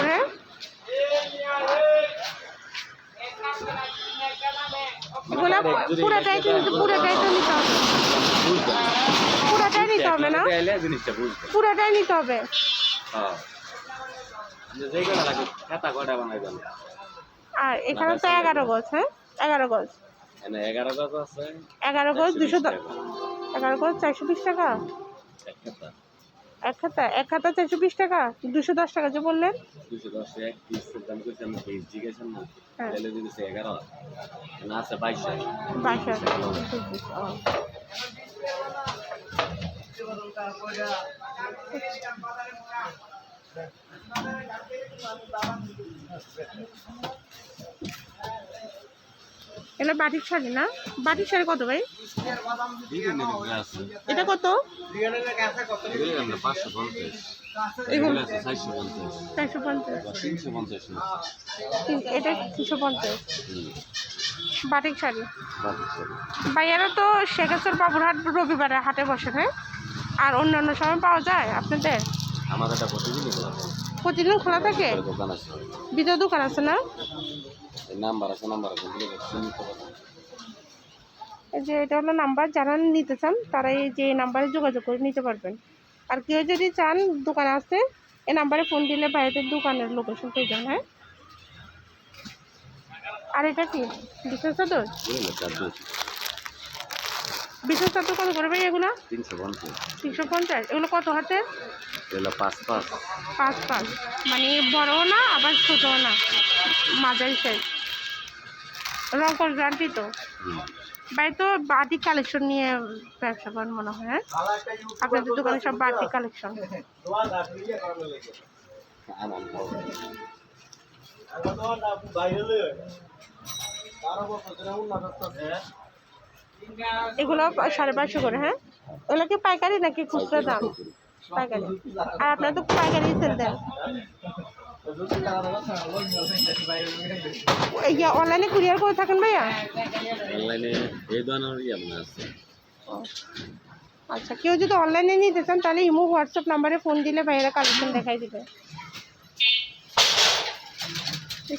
করে? এগুলো পুরোটাই তো নিতে হবে, পুরোটাই নিতে হবে না, পুরোটাই নিতে হবে। আর এখানে তো 11 গজ, হ্যাঁ 11 গজ, 11 গজ 210, 11 গজ 420 টাকা এক খাতা, এক খাতা 420 টাকা, 210 টাকা যে বললেন। 210 এক পিস দাম কইছি আমি পিস জিজ্ঞাসা না, হ্যাঁ তাহলে যদি 11 না আছে 22 এটা বাটিক শাড়ি না? বাটিক শাড়ি কত ভাই? এটা কত? এগুলো 450, এটা 350 বাটিক শাড়ি। ভাইয়ারা তো শেখাচর বাবুরহাট রবিবারে হাটে বসে, হ্যাঁ? আর অন্যান্য সময় পাওয়া যায় আপনাদের? আমাদের প্রতিদিন খোলা থাকে? ভিতরে দোকান আছে না? নাম্বার আছে, এই যে এটা হলো নাম্বার, যারা নিতে চান তারা এই যে নাম্বারে যোগাযোগ করে নিতে পারবেন। আর কেউ যদি চান দোকানে আসতে, এই নাম্বারে ফোন দিলে ভাইয়াদের দোকানের লোকেশন পেয়ে যান। হ্যাঁ, আর এটা কি বিশেষ চাদর? বিশেষ চাদর কত করে ভাই এগুলো? 350। এগুলো কত হাতের? 5-5, মানে বড়ও না আবার ছোটও না, মাঝারি সাইজ। রং কর গ্যারান্টি তো? ভাই তো বাটিক কালেকশন নিয়ে ব্যবসা করেন মনে হয়, হ্যাঁ? আপনাদের দোকানে সব বাটিক কালেকশন। এগুলো 550 করে, হ্যাঁ? এগুলো কি পাইকারি নাকি খুচরা দাম? পাইকারি। আর আপনারা তো পাইকারি সেল দেন। অনলাইনে কুরিয়ার করে থাকেন ভাইয়া? অনলাইনে এই ধরনের আছে। আচ্ছা, কেউ যদি অনলাইনে নিতে চান তাহলে ইমো হোয়াটসঅ্যাপ নাম্বারে ফোন দিলে ভাইয়েরা কালেকশন দেখাই দিবে।